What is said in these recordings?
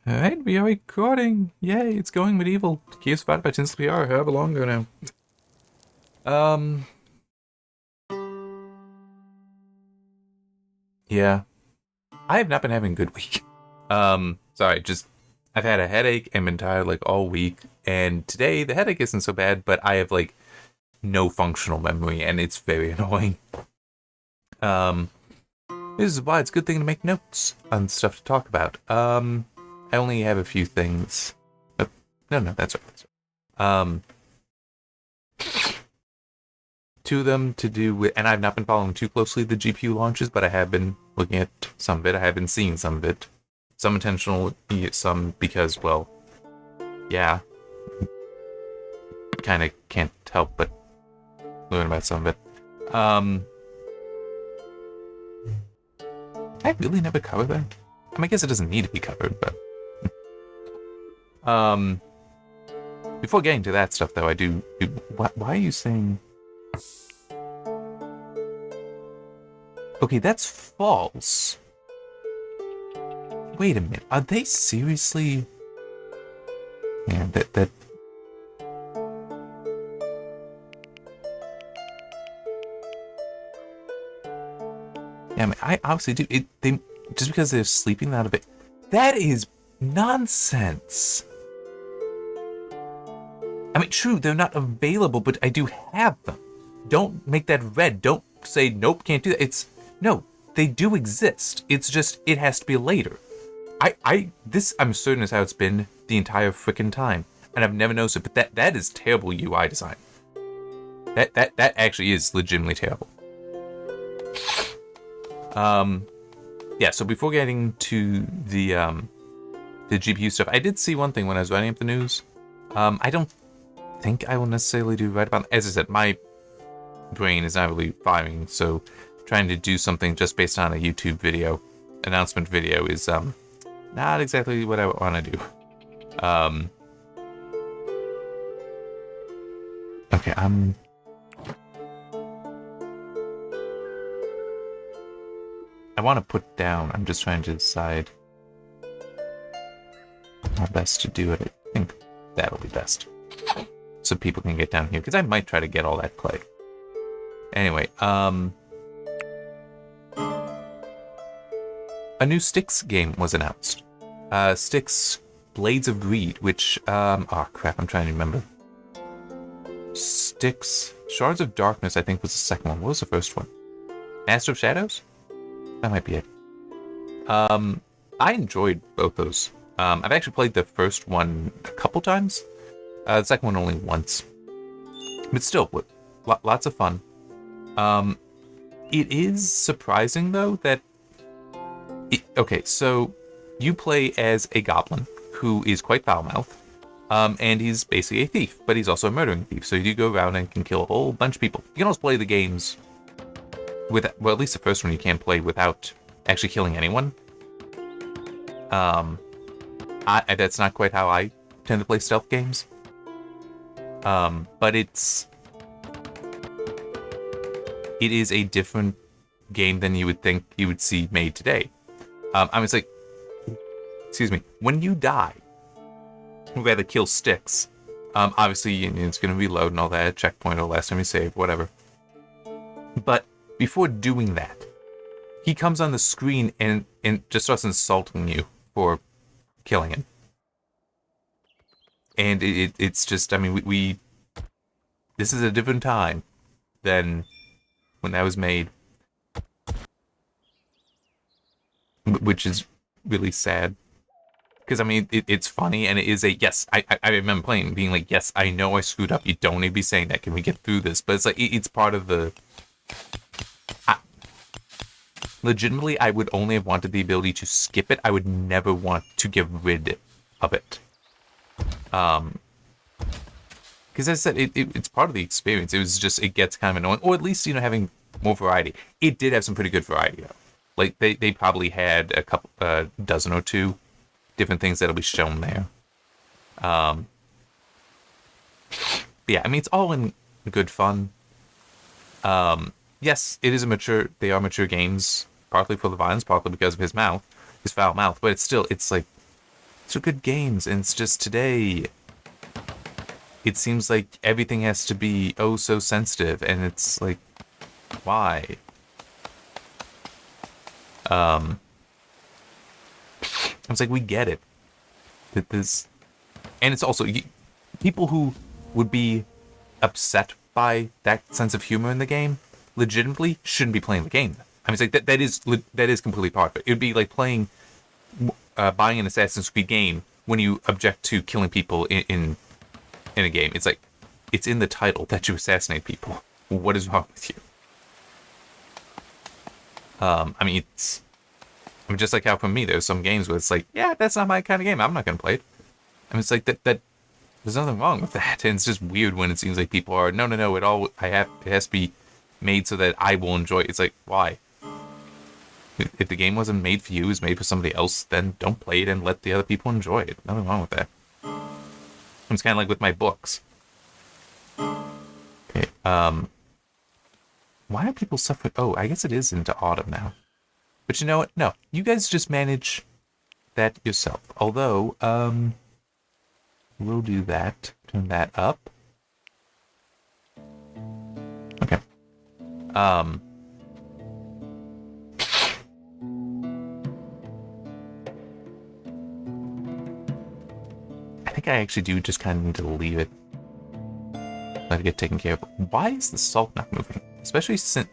Alright, we are recording. Yay, it's going medieval. Key spotted by Tinsley PR, however long ago now. Um, yeah. I have not been having a good week. Sorry, just, I've had a headache and been tired like all week. And today, the headache isn't so bad, but I have like no functional memory and it's very annoying. Um, this is why it's a good thing to make notes on stuff to talk about. I only have a few things. No, that's right. That's right. Two of them to do with, and I've not been following too closely the GPU launches, but I have been looking at some of it. I have been seeing some of it. Some intentional, some because, well, yeah. Kind of can't help but learn about some of it. I really never covered that. I mean, I guess it doesn't need to be covered, but... Before getting to that stuff, though, I do... Why are you saying... Okay, that's false. Wait a minute. Are they seriously... Yeah, that... Yeah, I mean, I obviously do. They just because they're sleeping out of it. That is nonsense. I mean, true, they're not available, but I do have them. Don't make that red. Don't say, nope, can't do that. It's, no, they do exist. It's just, it has to be later. This, I'm certain is how it's been the entire frickin' time. And I've never noticed it, but that is terrible UI design. That actually is legitimately terrible. Yeah, so before getting to the GPU stuff, I did see one thing when I was writing up the news. I don't think I will necessarily do right about, as I said, my brain is not really firing, so trying to do something just based on a YouTube video, announcement video, is not exactly what I want to do. Okay, I want to put down, I'm just trying to decide how best to do it. I think that'll be best. So people can get down here, because I might try to get all that clay. Anyway, a new Styx game was announced. Styx Blades of Greed, which, oh crap, I'm trying to remember. Styx Shards of Darkness, I think, was the second one. What was the first one? Master of Shadows? That might be it. I enjoyed both those. I've actually played the first one a couple times. The second one only once. But still, lots of fun. It is surprising, though, that... Okay, so you play as a goblin who is quite foul-mouthed. And he's basically a thief, but he's also a murdering thief. So you do go around and can kill a whole bunch of people. You can also play the games with, well, at least the first one you can play without actually killing anyone. That's not quite how I tend to play stealth games. But it is a different game than you would think you would see made today. I mean, it's like, excuse me, when you die, you either kill Styx. Obviously, it's going to reload and all that, checkpoint or last time you saved, whatever. But before doing that, he comes on the screen and just starts insulting you for killing him. And it's just, I mean, we this is a different time than when that was made. Which is really sad. Because, I mean, it's funny, and it is a, yes, I remember playing, being like, yes, I know I screwed up, you don't need to be saying that, can we get through this? But it's like, it's part of the... legitimately, I would only have wanted the ability to skip it, I would never want to get rid of it. Because as I said, it's part of the experience, it was just, it gets kind of annoying, or at least, having more variety. It did have some pretty good variety, though. Like, they probably had a couple, dozen or two different things that'll be shown there. Yeah, I mean, it's all in good fun. Yes, it is they are mature games, partly for the violence, partly because of his foul mouth, but it's still, it's like, These are good games, and it's just today, it seems like everything has to be oh so sensitive, and it's like, why? I was like, we get it. That this, and it's also people who would be upset by that sense of humor in the game legitimately shouldn't be playing the game. I mean, it's like that is completely part of it. It would be like playing, buying an Assassin's Creed game when you object to killing people in a game. It's like, it's in the title that you assassinate people. What is wrong with you? I mean, just like how for me, there's some games where it's like, yeah, that's not my kind of game. I'm not gonna play it. I mean, it's like that there's nothing wrong with that, and it's just weird when it seems like people are no. It has to be made so that I will enjoy it. It's like, why? If the game wasn't made for you, it's made for somebody else, then don't play it and let the other people enjoy it. Nothing wrong with that. It's kind of like with my books. Okay, why are people suffering? Oh, I guess it is into autumn now. But you know what? No, you guys just manage that yourself. Although, we'll do that. Turn that up. Okay. I think I actually do just kind of need to leave it. Let it get taken care of. Why is the salt not moving? Especially since...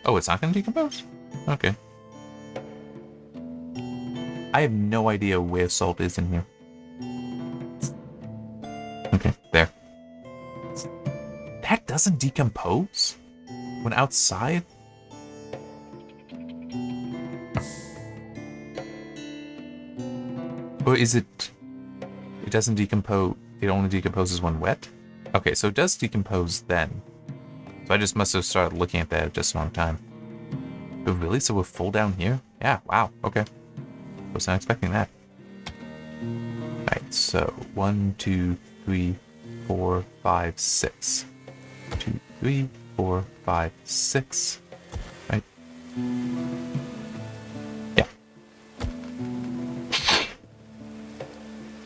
Oh, it's not going to decompose? Okay. I have no idea where salt is in here. Okay, there. That doesn't decompose? When outside? Or is it... It doesn't decompose... It only decomposes when wet? Okay, so it does decompose then. So I just must have started looking at that at just the wrong time. But really? So we're full down here? Yeah, wow, okay. Was not expecting that. Alright, so 1, 2, 3, 4, 5, 6. 2, 3, 4, 5, 6. Right? Yeah.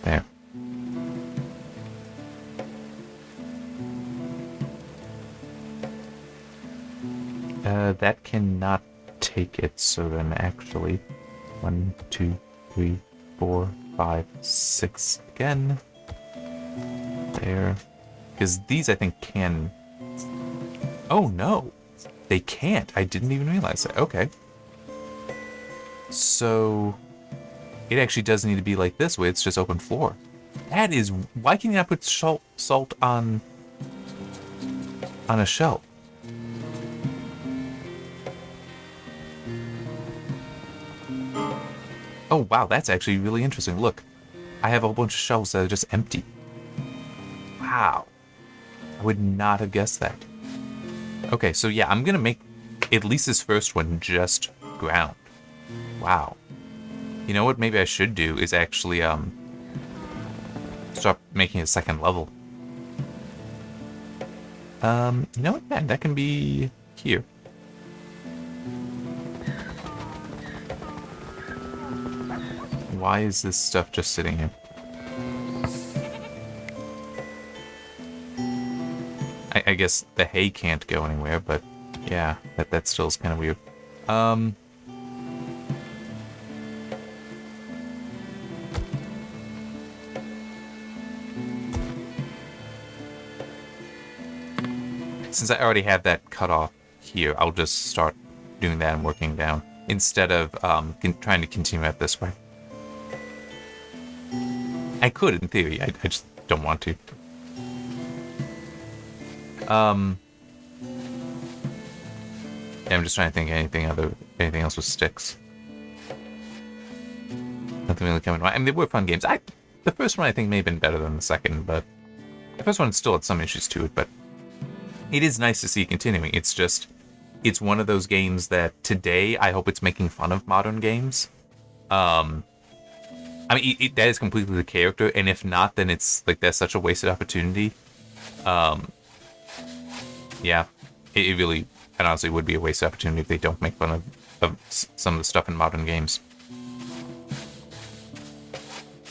There. That cannot take it, so then actually 1, 2, 3, 4, 5, 6 again. There. Because these I think can... Oh no! They can't. I didn't even realize that. Okay. So it actually does need to be like this, where it's just open floor. That is... Why can you not put salt on a shelf? Oh, wow, that's actually really interesting. Look, I have a whole bunch of shelves that are just empty. Wow. I would not have guessed that. Okay, so yeah, I'm gonna make at least this first one just ground. Wow. You know what maybe I should do is actually, start making a second level. You know what? Yeah, that can be here. Why is this stuff just sitting here? I guess the hay can't go anywhere, but yeah, that still is kind of weird. Since I already have that cut off here, I'll just start doing that and working down instead of trying to continue it this way. I could, in theory. I just don't want to. Yeah, I'm just trying to think of anything else with sticks. Nothing really coming to mind. I mean, they were fun games. The first one I think may have been better than the second, but the first one still had some issues to it. But it is nice to see it continuing. It's just, it's one of those games that today I hope it's making fun of modern games. I mean, that is completely the character, and if not, then it's like that's such a wasted opportunity. Yeah, it really, and honestly, would be a wasted opportunity if they don't make fun of some of the stuff in modern games.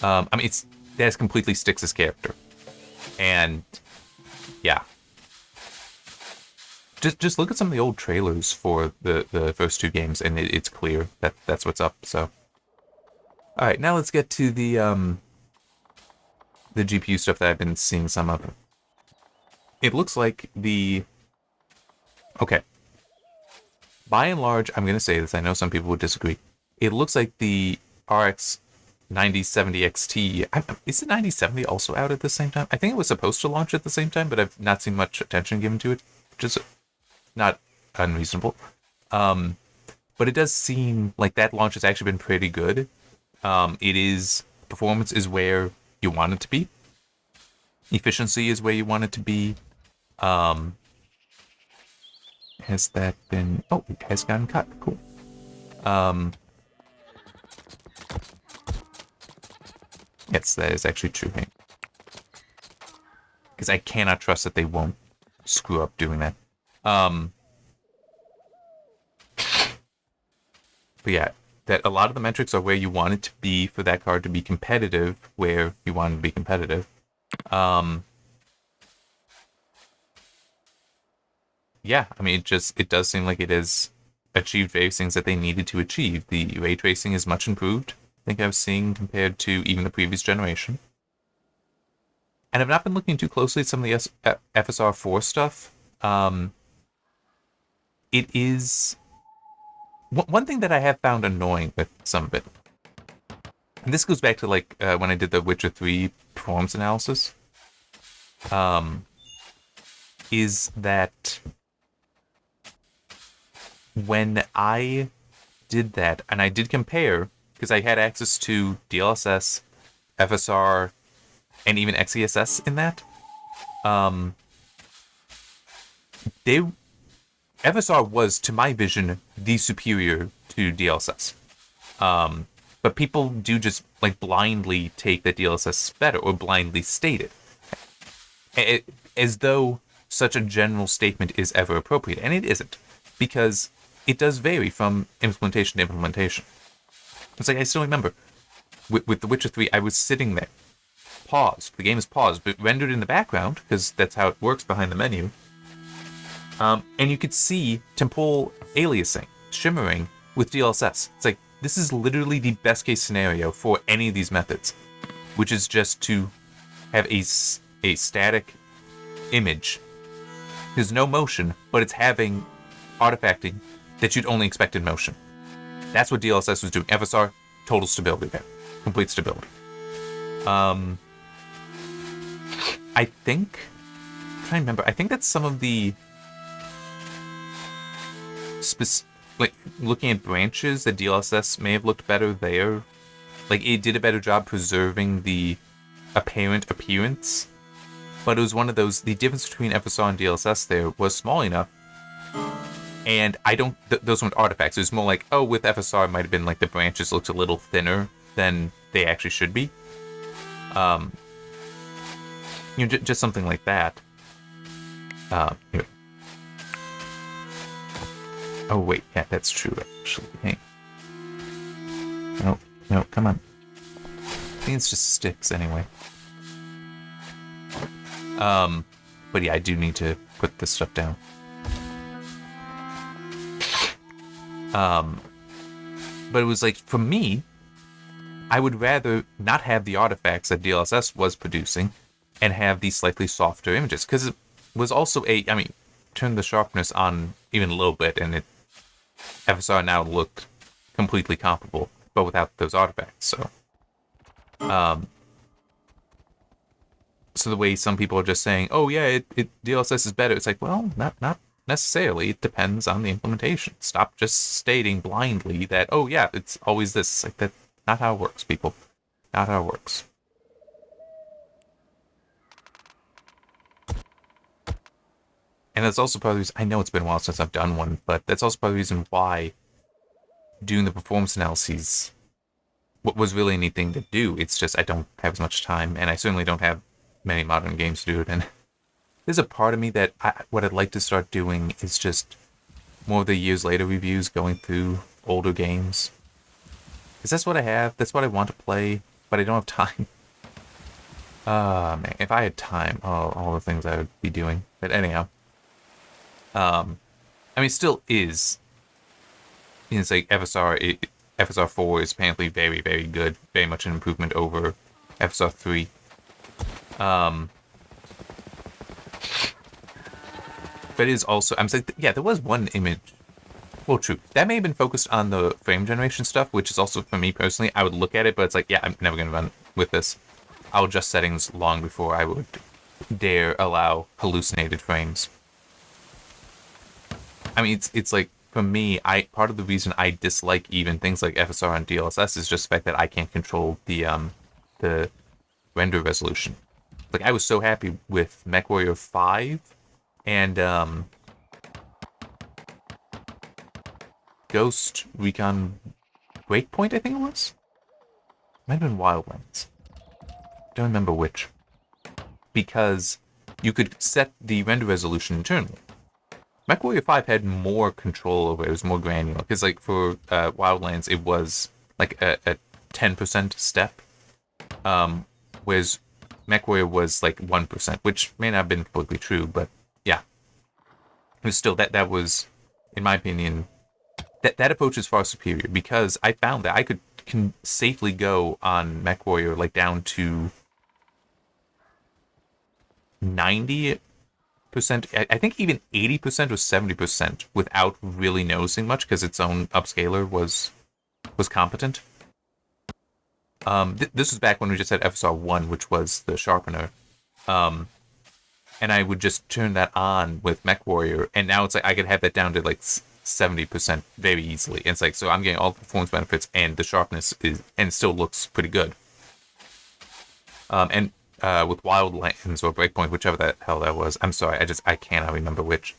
I mean, that's completely Styx's character, and yeah, just look at some of the old trailers for the first two games, and it's clear that that's what's up. So, all right, now let's get to the GPU stuff that I've been seeing some of. It looks like okay. By and large, I'm gonna say this. I know some people would disagree. It looks like the RX 9070 XT. Is the 9070 also out at the same time? I think it was supposed to launch at the same time, but I've not seen much attention given to it, which is not unreasonable. But it does seem like that launch has actually been pretty good. Performance is where you want it to be. Efficiency is where you want it to be. Has that been... Oh, it has gotten cut. Cool. Yes, that is actually true. Because I cannot trust that they won't screw up doing that. But yeah, that a lot of the metrics are where you want it to be for that card to be competitive, where you want it to be competitive. Yeah, I mean, it does seem like it has achieved various things that they needed to achieve. The ray tracing is much improved, I think I was seeing, compared to even the previous generation. And I've not been looking too closely at some of the FSR4 stuff. It is... One thing that I have found annoying with some of it, and this goes back to like when I did the Witcher 3 performance analysis, is that when I did that, and I did compare, because I had access to DLSS, FSR, and even XESS in that, FSR was, to my vision, the superior to DLSS. But people do just like blindly take that DLSS is better, or blindly state it, as though such a general statement is ever appropriate, and it isn't, because it does vary from implementation to implementation. It's like, I still remember, with The Witcher 3, I was sitting there, paused, the game is paused, but rendered in the background, because that's how it works behind the menu, and you could see temporal aliasing, shimmering, with DLSS. It's like, this is literally the best case scenario for any of these methods, which is just to have a static image. There's no motion, but it's having artifacting that you'd only expect in motion. That's what DLSS was doing. FSR, total stability there. Complete stability. I think... I'm trying to remember. I think that's some of the... like, looking at branches, that DLSS may have looked better there. Like, it did a better job preserving the apparent appearance. But it was one of those... The difference between FSR and DLSS there was small enough. And I don't... those weren't artifacts. It was more like, oh, with FSR, it might have been like the branches looked a little thinner than they actually should be. Just something like that. Here. Oh, wait. Yeah, that's true, actually. Hey. No, come on. I think it's just sticks, anyway. But yeah, I do need to put this stuff down. But it was like, for me, I would rather not have the artifacts that DLSS was producing and have these slightly softer images, because it was also turn the sharpness on even a little bit, and FSR now looked completely comparable, but without those artifacts. So, so the way some people are just saying, "Oh yeah, DLSS is better," it's like, well, not necessarily. It depends on the implementation. Stop just stating blindly that, oh yeah, it's always this. It's like, that's not how it works, people. Not how it works. And that's also part of the reason, I know it's been a while since I've done one, but that's also part of the reason why doing the performance analyses was really a neat thing to do. It's just I don't have as much time, and I certainly don't have many modern games to do it. And there's a part of me that what I'd like to start doing is just more of the years later reviews, going through older games. Because that's what I have. That's what I want to play. but I don't have time. Man, if I had time, all the things I would be doing. But anyhow, I mean, still is. It's like FSR 4 is apparently very, very good, very much an improvement over FSR 3. But it is also, I'm saying, yeah, there was one image. Well, true. That may have been focused on the frame generation stuff, which is also, for me personally, I would look at it, but it's like, yeah, I'm never going to run with this. I'll adjust settings long before I would dare allow hallucinated frames. I mean, it's like, for me, part of the reason I dislike even things like FSR and DLSS is just the fact that I can't control the render resolution. Like, I was so happy with MechWarrior 5 and Ghost Recon Breakpoint, I think it was? Might have been Wildlands. Don't remember which. Because you could set the render resolution internally. MechWarrior 5 had more control over it. It was more granular. Because, like, for Wildlands, it was, like, a 10% step. Whereas MechWarrior was, like, 1%, which may not have been completely true, but, yeah. It was still, that was, in my opinion, that approach is far superior. Because I found that I can safely go on MechWarrior, like, down to 90%, I think even 80% or 70% without really noticing much because its own upscaler was competent. This was back when we just had FSR 1, which was the sharpener. And I would just turn that on with MechWarrior, and now it's like I could have that down to like 70% very easily. And it's like, so I'm getting all the performance benefits, and the sharpness and it still looks pretty good. And with Wildlands or Breakpoint, whichever the hell that was. I'm sorry, I cannot remember which.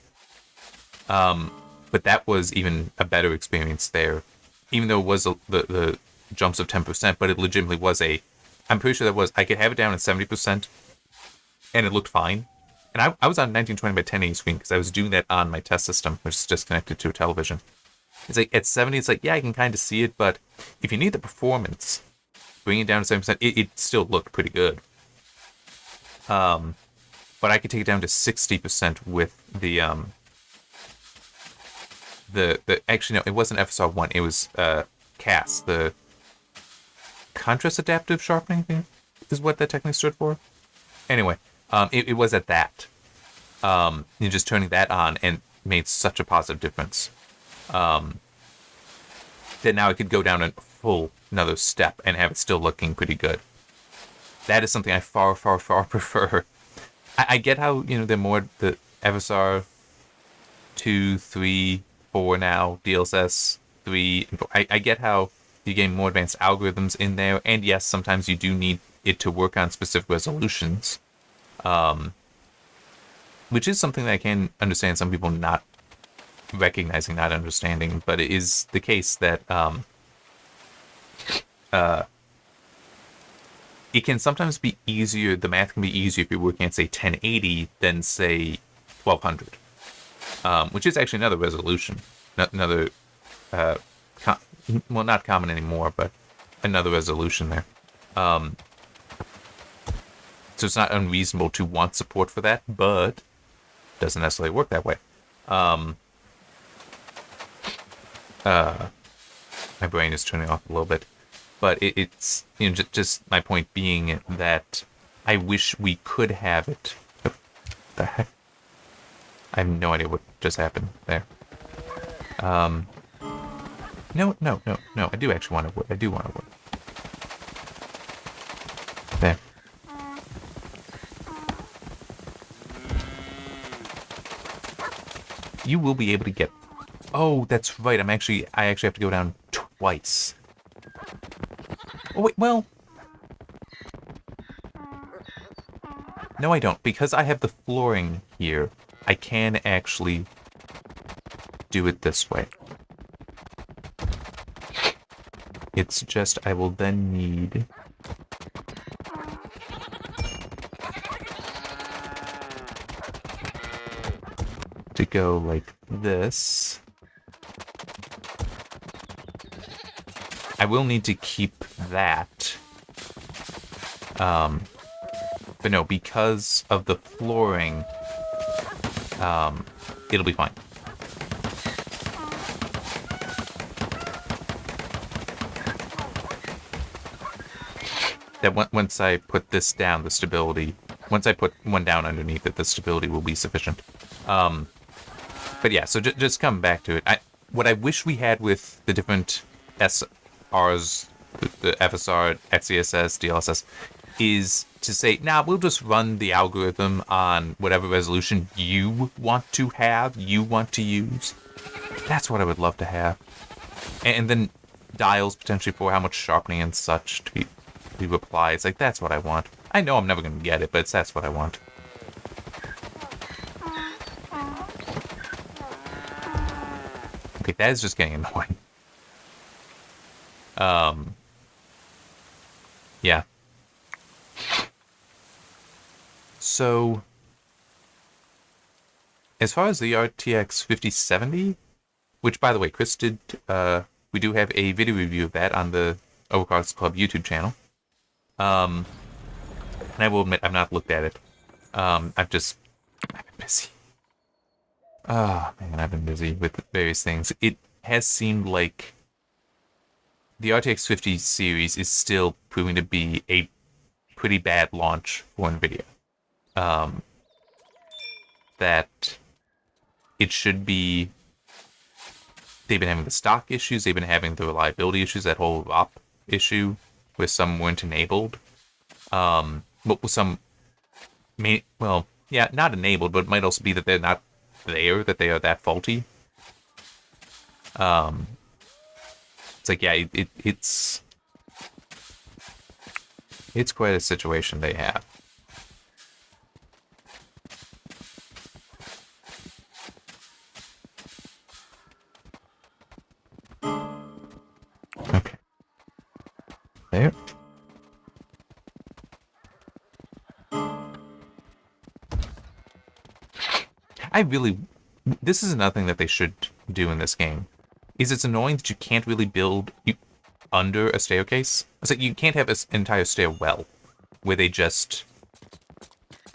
But that was even a better experience there. Even though it was the jumps of 10%, but it legitimately was I'm pretty sure that was, I could have it down at 70%, and it looked fine. And I was on 1920 by 1080 screen because I was doing that on my test system, which is just connected to a television. It's like, at 70, it's like, yeah, I can kind of see it, but if you need the performance, bringing it down to 70%, it still looked pretty good. But I could take it down to 60% with the actually no, it wasn't FSR 1, it was CAS, the contrast adaptive sharpening thing is what that technically stood for. Anyway, it was at that. You're just turning that on and made such a positive difference. That now I could go down a full another step and have it still looking pretty good. That is something I far, far, far prefer. I get how, they're more the FSR 2, 3, 4 now, DLSS 3. And 4. I get how you gain more advanced algorithms in there, and yes, sometimes you do need it to work on specific resolutions. Which is something that I can understand some people not recognizing, not understanding, but it is the case that it can sometimes be easier, the math can be easier if you're working at, say, 1080 than, say, 1200. Which is actually another resolution. Another, well, not common anymore, but another resolution there. So it's not unreasonable to want support for that, but doesn't necessarily work that way. My brain is turning off a little bit. But it's just my point being that I wish we could have it. What the heck? I have no idea what just happened there. No. I do actually want to wood. I do want to wood. There. You will be able to get. Oh, that's right. I actually have to go down twice. Oh, wait, well... No, I don't. Because I have the flooring here, I can actually do it this way. It's just I will then need... to go like this. I will need to keep that But no, because of the flooring, it'll be fine. That once I put this down, the stability... Once I put one down underneath it, the stability will be sufficient. But yeah, so just come back to it. What I wish we had with the different SRs, the FSR, XeSS, DLSS, is to say, nah, we'll just run the algorithm on whatever resolution you want to have, you want to use. That's what I would love to have. And then dials potentially for how much sharpening and such to be applied. It's like, that's what I want. I know I'm never going to get it, but that's what I want. Okay, that is just getting annoying. Yeah. So, as far as the RTX 5070, which, by the way, Chris did, we do have a video review of that on the Overclocked Club YouTube channel. And I will admit, I've not looked at it. I've been busy. Oh, man, I've been busy with various things. It has seemed like the RTX 50 series is still proving to be a pretty bad launch for NVIDIA. That it should be... They've been having the stock issues, they've been having the reliability issues, that whole ROP issue where some weren't enabled. But with some... Well, yeah, not enabled, but it might also be that they're not there, that they are that faulty. It's like, yeah, it's quite a situation they have. Okay. There. This is another thing that they should do in this game. Is it's annoying that you can't really build under a staircase. It's like you can't have an entire stairwell where they just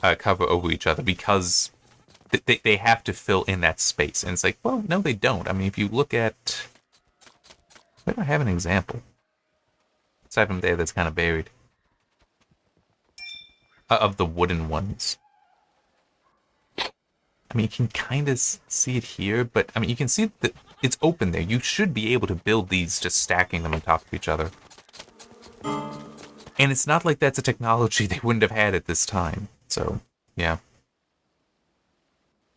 cover over each other because they have to fill in that space. And it's like, well, no, they don't. I mean, if you look at... Where do I have an example? Aside from there that's kind of buried. Of the wooden ones. I mean, you can kind of see it here, but I mean, you can see that it's open there. You should be able to build these just stacking them on top of each other. And it's not like that's a technology they wouldn't have had at this time. So, yeah.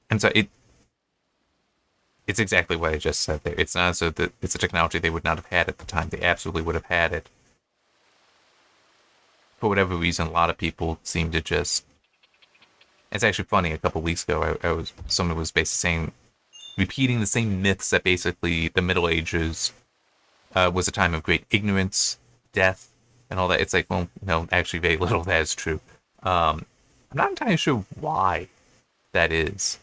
And so it's exactly what I just said there. It's not so that it's a technology they would not have had at the time. They absolutely would have had it. For whatever reason, a lot of people seem to just... It's actually funny, a couple weeks ago, someone was basically saying, repeating the same myths that basically the Middle Ages was a time of great ignorance, death, and all that. It's like, well, no, actually very little of that is true. I'm not entirely sure why that is.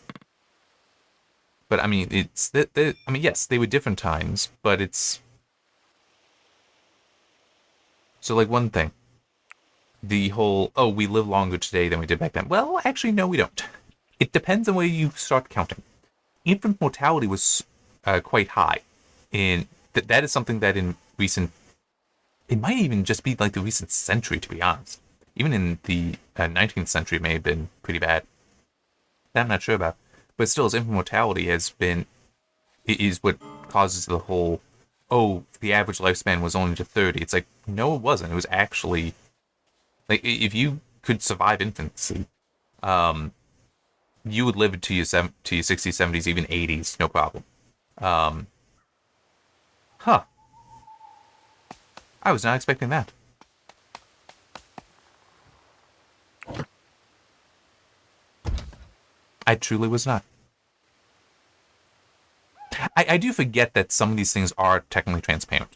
But, I mean, yes, they were different times, but it's... So, like, one thing. The whole, oh, we live longer today than we did back then. Well, actually, no, we don't. It depends on where you start counting. Infant mortality was quite high. And that is something that in recent... It might even just be like the recent century, to be honest. Even in the 19th century, it may have been pretty bad. That I'm not sure about. But still, as infant mortality is what causes the whole, oh, the average lifespan was only to 30. It's like, no, it wasn't. It was actually... Like, if you could survive infancy, you would live to your 60s, 70s, even 80s, no problem. Huh. I was not expecting that. I truly was not. I do forget that some of these things are technically transparent.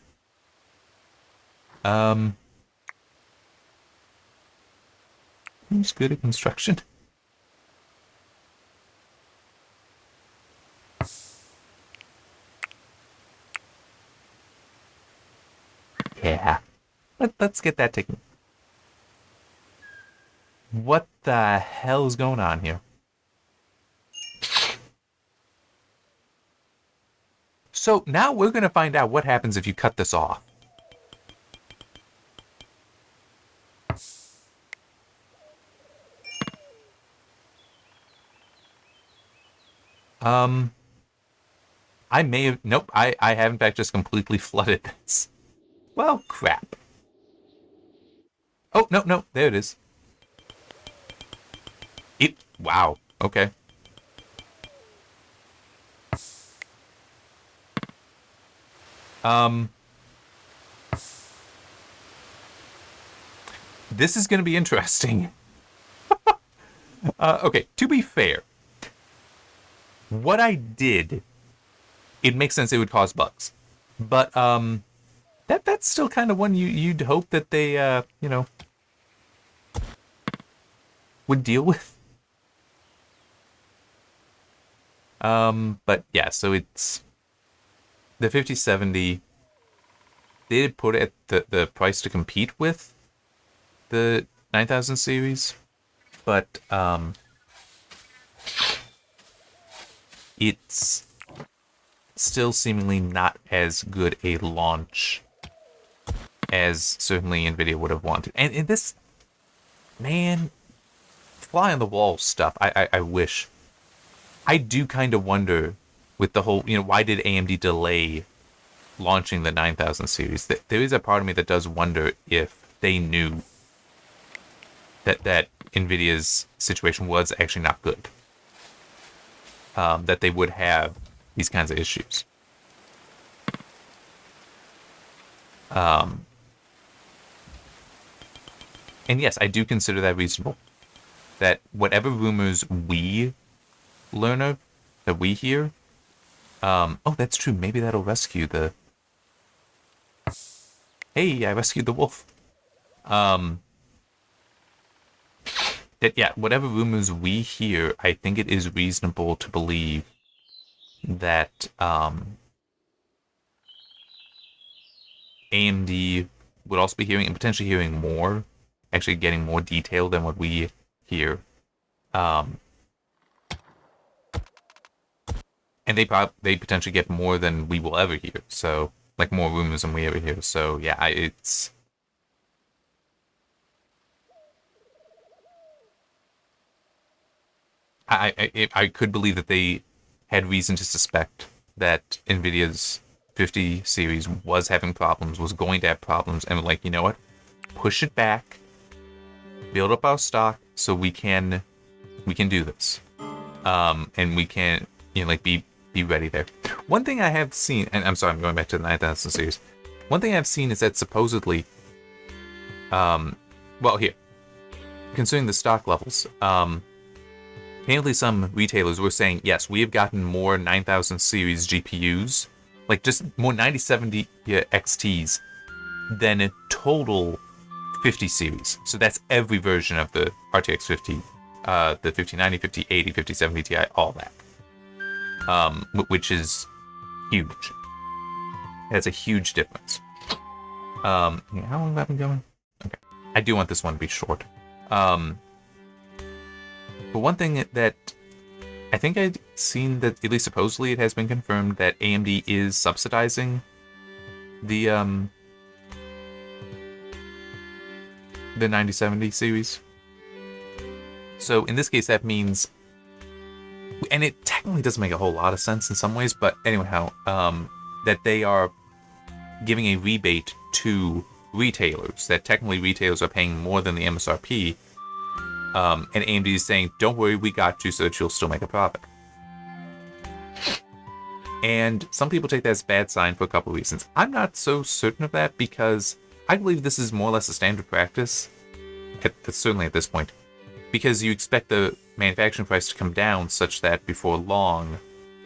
Who's good at construction? Yeah. Let's get that taken. What the hell is going on here? So now we're going to find out what happens if you cut this off. I may have... Nope, I have in fact just completely flooded this. Well, crap. Oh, no, there it is. Wow, okay. This is going to be interesting. Okay, to be fair, what I did, it makes sense it would cause bugs. But, that's still kind of one you'd hope that they, would deal with. But yeah, so it's the 5070. They did put it at the price to compete with the 9000 series, but it's still seemingly not as good a launch as certainly Nvidia would have wanted. And in this, man, fly on the wall stuff, I wish. I do kind of wonder with the whole, why did AMD delay launching the 9000 series? There is a part of me that does wonder if they knew that Nvidia's situation was actually not good. That they would have these kinds of issues. And yes, I do consider that reasonable. That whatever rumors we learn of, that we hear, oh, that's true. Maybe that'll rescue the... Hey, I rescued the wolf. That, yeah, whatever rumors we hear, I think it is reasonable to believe that AMD would also be hearing, and potentially hearing more, actually getting more detail than what we hear. And they potentially get more than we will ever hear. So, like, more rumors than we ever hear. So, yeah, it's... I could believe that they had reason to suspect that NVIDIA's 50 series was having problems, was going to have problems, and like, you know what? Push it back, build up our stock so we can do this. And we can, be ready there. One thing I have seen, and I'm sorry, I'm going back to the 9000 series. One thing I've seen is that supposedly, well, here, considering the stock levels, apparently some retailers were saying, yes, we have gotten more 9000 series GPUs, like just more 9070 XTs than total 50 series. So that's every version of the RTX 50, the 5090, 5080, 5070 Ti, all that. Which is huge. That's a huge difference. How long have I been going? Okay. I do want this one to be short. But one thing that I think I'd seen that, at least supposedly it has been confirmed, that AMD is subsidizing the 9070 series. So in this case, that means, and it technically doesn't make a whole lot of sense in some ways, but anyhow, that they are giving a rebate to retailers, that technically retailers are paying more than the MSRP, and AMD is saying, don't worry, we got you so that you'll still make a profit. And some people take that as a bad sign for a couple of reasons. I'm not so certain of that, because I believe this is more or less a standard practice, certainly at this point, because you expect the manufacturing price to come down such that before long,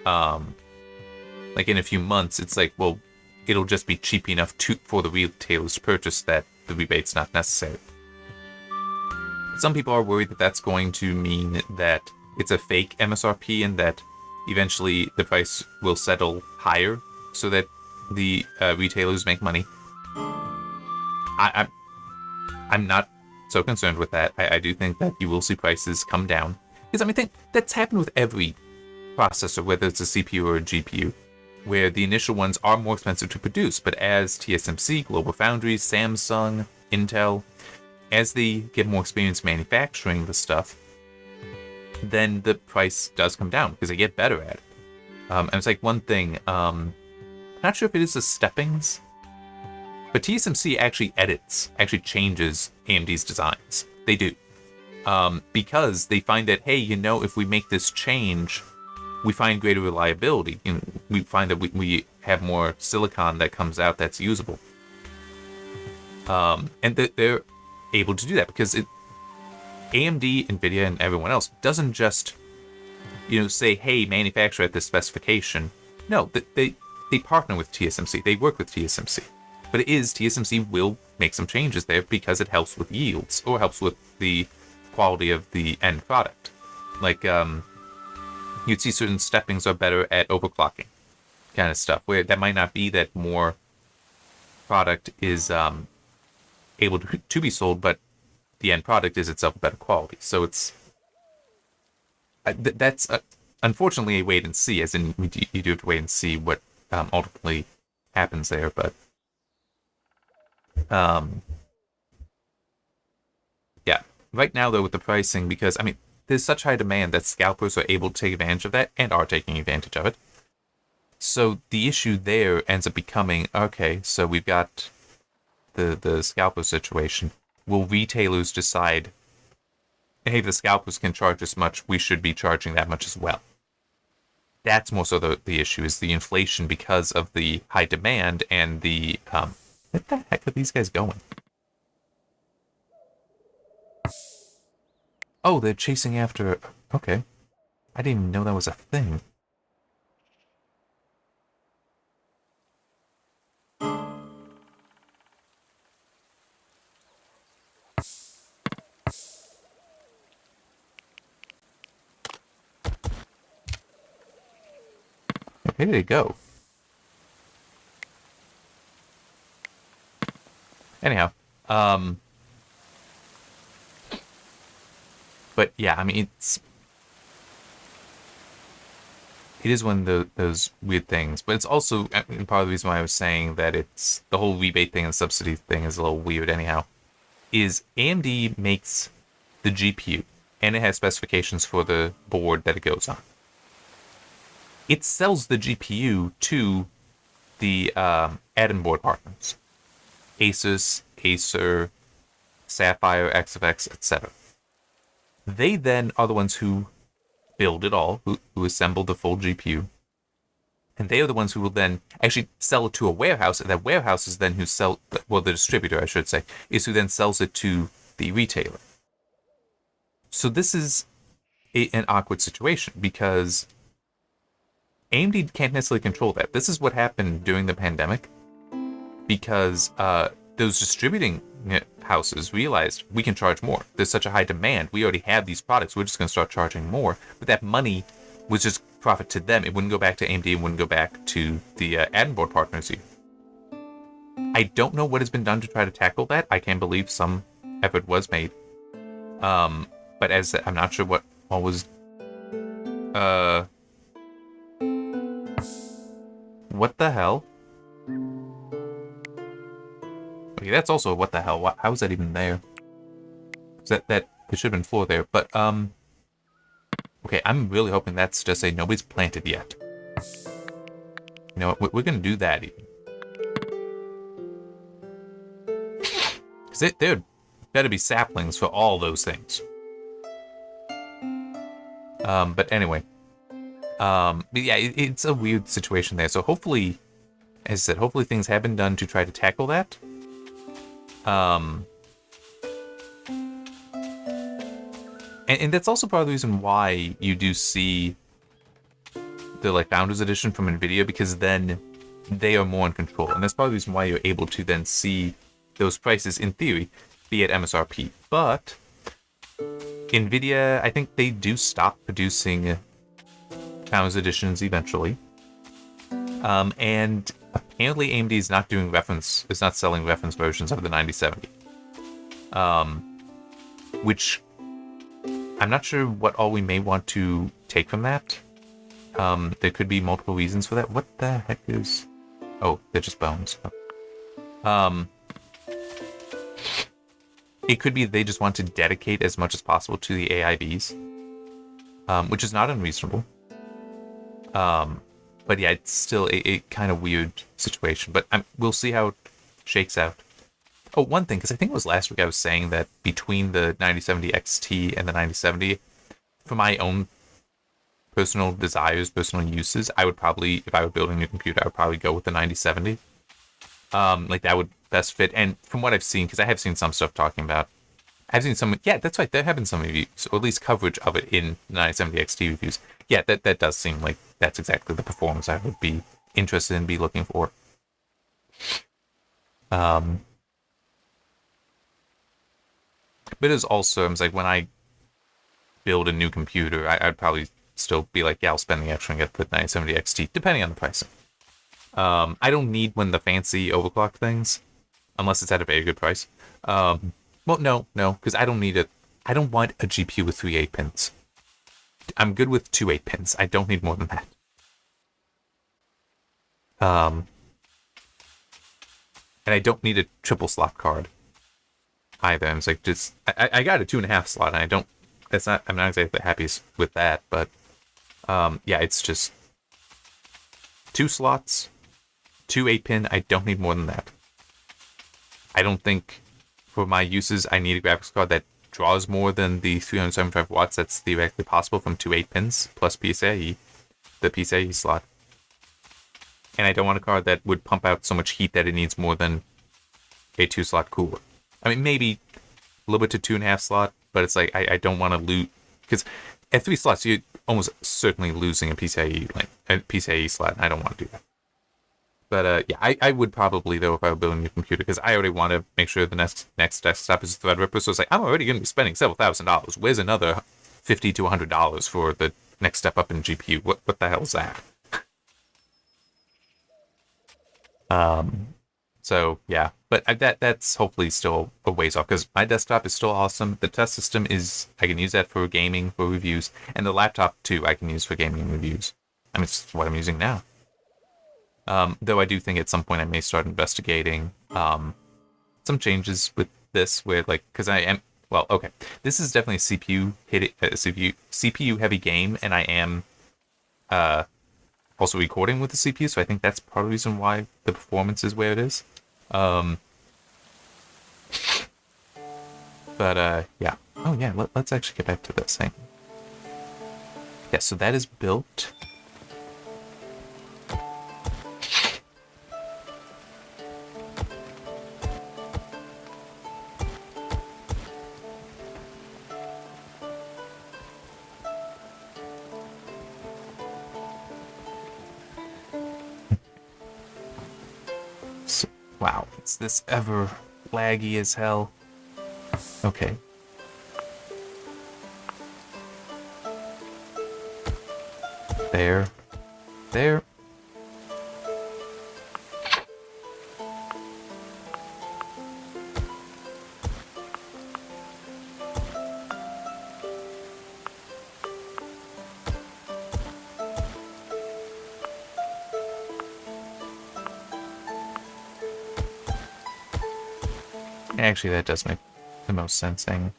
like in a few months, it's like, well, it'll just be cheap enough for the retailers to purchase that the rebate's not necessary. Some people are worried that that's going to mean that it's a fake MSRP and that eventually the price will settle higher so that the retailers make money. I'm not so concerned with that. I do think that you will see prices come down. Because, I mean, that's happened with every processor, whether it's a CPU or a GPU, where the initial ones are more expensive to produce. But as TSMC, GlobalFoundries, Samsung, Intel, as they get more experience manufacturing the stuff, then the price does come down because they get better at it. And it's like one thing, not sure if it is the steppings, but TSMC actually changes AMD's designs. They do. Because they find that, hey, if we make this change, we find greater reliability. We find that we have more silicon that comes out that's usable. And they're able to do that because AMD, NVIDIA, and everyone else doesn't just, say, hey, manufacture at this specification. No, they partner with TSMC. They work with TSMC. But TSMC will make some changes there because it helps with yields or helps with the quality of the end product. Like, you'd see certain steppings are better at overclocking kind of stuff, where that might not be that more product is able to be sold, but the end product is itself better quality. So it's that's unfortunately a wait and see, as in you do have to wait and see what ultimately happens there. But yeah, right now though with the pricing, because I mean there's such high demand that scalpers are able to take advantage of that and are taking advantage of it. So the issue there ends up becoming, okay, so we've got the scalper situation. Will retailers decide, hey, the scalpers can charge this much, we should be charging that much as well? That's more so the issue, is the inflation because of the high demand and the... what the heck are these guys going? Oh, they're chasing after... Okay. I didn't even know that was a thing. Where did it go? Anyhow, but yeah, I mean, it is one of those weird things, but it's also part of the reason why I was saying that it's the whole rebate thing and subsidy thing is a little weird. Anyhow, is AMD makes the GPU and it has specifications for the board that it goes on. It sells the GPU to the add-in board partners. Asus, Acer, Sapphire, XFX, etc. They then are the ones who build it all, who assemble the full GPU. And they are the ones who will then actually sell it to a warehouse, and that warehouse is then the distributor, I should say, is who then sells it to the retailer. So this is an awkward situation, because AMD can't necessarily control that. This is what happened during the pandemic, because those distributing houses realized we can charge more. There's such a high demand. We already have these products. We're just going to start charging more. But that money was just profit to them. It wouldn't go back to AMD. It wouldn't go back to the add-in board partners here. I don't know what has been done to try to tackle that. I can't believe some effort was made. But as I'm not sure what was... What the hell? Okay, that's also what the hell. How is that even there? That there should have been 4 there, but okay, I'm really hoping that's just nobody's planted yet. You know what? We're gonna do that even. Because there better be saplings for all those things. But anyway. But yeah, it's a weird situation there. So hopefully, as I said, hopefully things have been done to try to tackle that. And that's also part of the reason why you do see the Founders Edition from NVIDIA, because then they are more in control. And that's part of the reason why you're able to then see those prices, in theory, be at MSRP. But NVIDIA, I think they do stop producing Founders Editions eventually. And apparently AMD is not selling reference versions of the 9070. which I'm not sure what all we may want to take from that. There could be multiple reasons for that. What the heck is... Oh, they're just bones. It could be they just want to dedicate as much as possible to the AIVs, which is not unreasonable. But yeah, it's still a kind of weird situation. But we'll see how it shakes out. Oh, one thing, because I think it was last week I was saying that between the 9070 XT and the 9070, for my own personal desires, personal uses, I would probably, if I were building a new computer, I would probably go with the 9070. Like that would best fit. And from what I've seen, because I have seen some stuff talking about, I've seen some, yeah, that's right, there have been some reviews, or at least coverage of it in the 9070 XT reviews. Yeah, that does seem like that's exactly the performance I would be interested in, be looking for. But it is also, it's like when I build a new computer, I'd probably still be like, yeah, I'll spend the extra and get the 9070 XT, depending on the pricing. I don't need one of the fancy overclock things, unless it's at a very good price. Well, no, because I don't need it. I don't want a GPU with 3 8-pins. I'm good with 2 8-pins. I don't need more than that. And I don't need a triple slot card either. I'm like, just I got a 2.5 slot, and I don't. I'm not exactly the happiest with that, but yeah, it's just 2 slots, 2 8-pin. I don't need more than that. I don't think for my uses I need a graphics card that draws more than the 375 watts that's theoretically possible from 2 8-pins plus PCIe, the PCIe slot. And I don't want a card that would pump out so much heat that it needs more than a 2-slot cooler. I mean, maybe a little bit to 2.5 slot, but it's like I don't want to lose, because at 3 slots you're almost certainly losing a PCIe slot, and I don't want to do that. But yeah, I would probably, though, if I were building a new computer, because I already want to make sure the next desktop is Threadripper, so it's like, I'm already going to be spending several $1,000s. Where's another $50 to $100 for the next step up in GPU? What the hell is that? So yeah, but that's hopefully still a ways off, because my desktop is still awesome. The test system is, I can use that for gaming, for reviews, and the laptop too I can use for gaming and reviews. I mean, it's what I'm using now. Though I do think at some point I may start investigating some changes with this, where like, because I am, well, okay, this is definitely a CPU heavy game, and I am also recording with the CPU, so I think that's part of the reason why the performance is where it is. But yeah. Oh yeah, let's actually get back to this thing. Yeah, so that is built. Wow, is this ever laggy as hell? Okay. There. Actually, that does make the most sense. And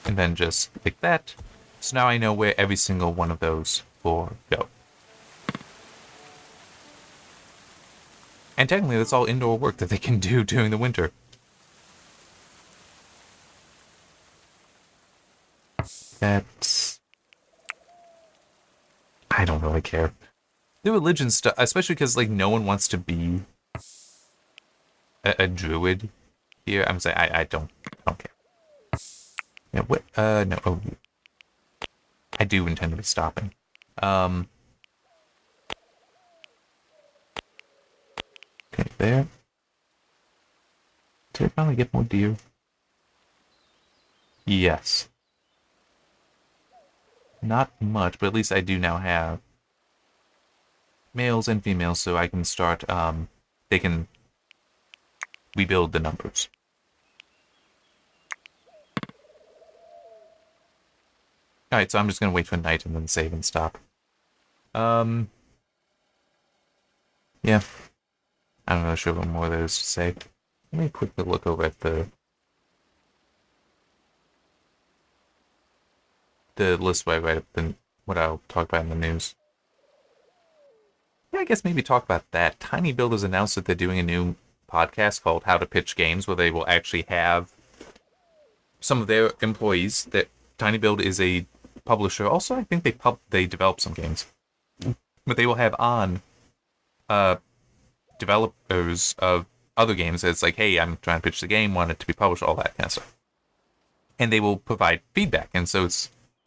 then just like that. So now I know where every single one of those will go. And technically, that's all indoor work that they can do during the winter. That's... I don't really care. The religion stuff, especially because like no one wants to be a druid here. I'm saying I don't care. Yeah, what? No. Oh, I do intend to be stopping. Okay, there. Did I finally get more deer? Yes. Not much, but at least I do now have males and females, so I can start. They can rebuild the numbers. All right, so I'm just gonna wait for night and then save and stop. Yeah, I'm not sure what more there is to say. Let me quickly look over at the list where I write up what I'll talk about in the news. Yeah, I guess maybe talk about that. Tiny Builders announced that they're doing a new podcast called How to Pitch Games, where they will actually have some of their employees. That Tiny Build is a publisher. Also, I think they develop some games, but they will have on developers of other games. It's like, hey, I'm trying to pitch the game, want it to be published, all that kind of stuff, and they will provide feedback. And so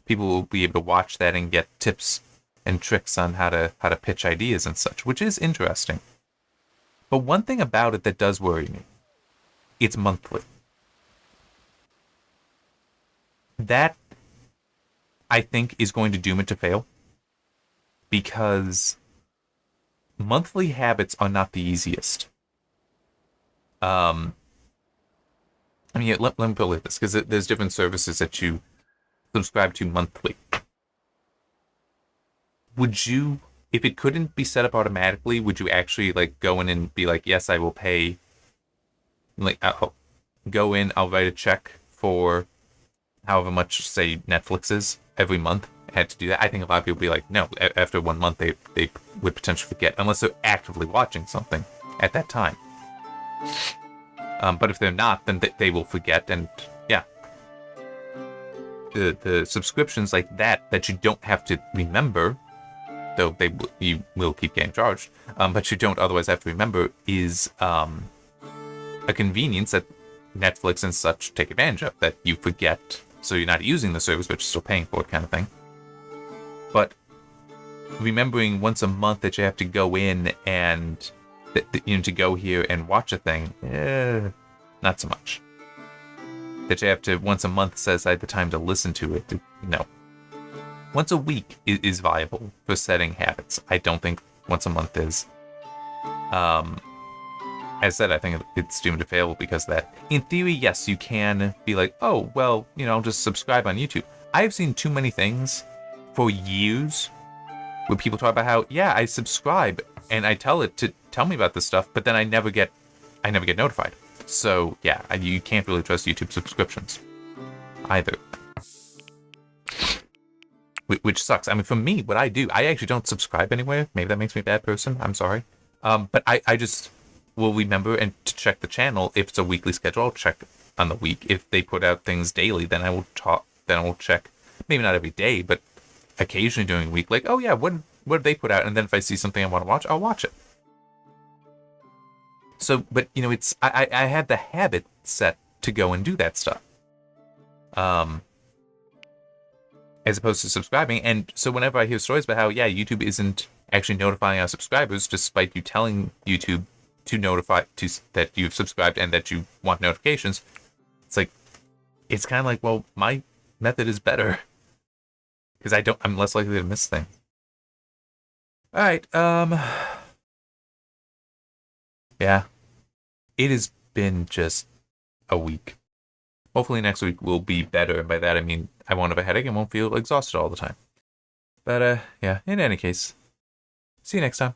people will be able to watch that and get tips and tricks on how to pitch ideas and such, which is interesting. But one thing about it that does worry me, it's monthly. That, I think, is going to doom it to fail, because monthly habits are not the easiest. I mean, yeah, let me put it like this, because there's different services that you subscribe to monthly. Would you, if it couldn't be set up automatically, would you actually like go in and be like, yes, I will pay, like, I'll go in, I'll write a check for however much, say, Netflix is every month? I had to do that. I think a lot of people would be like, no, after 1 month, they would potentially forget, unless they're actively watching something at that time. But if they're not, then they will forget, and yeah. The subscriptions like that you don't have to remember, though you will keep getting charged, but you don't otherwise have to remember, is a convenience that Netflix and such take advantage of, that you forget, so you're not using the service, but you're still paying for it, kind of thing. But remembering once a month that you have to go in and to go here and watch a thing, not so much. That you have to once a month set aside the time to listen to it. No. Once a week is viable for setting habits. I don't think once a month is. As I said, I think it's doomed to fail because of that. In theory, yes, you can be like, oh, well, I'll just subscribe on YouTube. I've seen too many things for years where people talk about how, yeah, I subscribe and I tell it to tell me about this stuff, but then I never get notified. So yeah, you can't really trust YouTube subscriptions either, which sucks. I mean, for me, what I do, I actually don't subscribe anywhere. Maybe that makes me a bad person. I'm sorry. But I just will remember and to check the channel. If it's a weekly schedule, I'll check on the week. If they put out things daily, then I will check. Maybe not every day, but occasionally during the week. Like, oh yeah, what did they put out? And then if I see something I want to watch, I'll watch it. So, but it's I had the habit set to go and do that stuff, as opposed to subscribing. And so whenever I hear stories about how YouTube isn't actually notifying our subscribers, despite you telling YouTube to notify that you've subscribed and that you want notifications, it's kind of like, well, my method is better because I'm less likely to miss things. All right, yeah, it has been just a week. Hopefully next week will be better, and by that I mean I won't have a headache and won't feel exhausted all the time. But yeah, in any case, see you next time.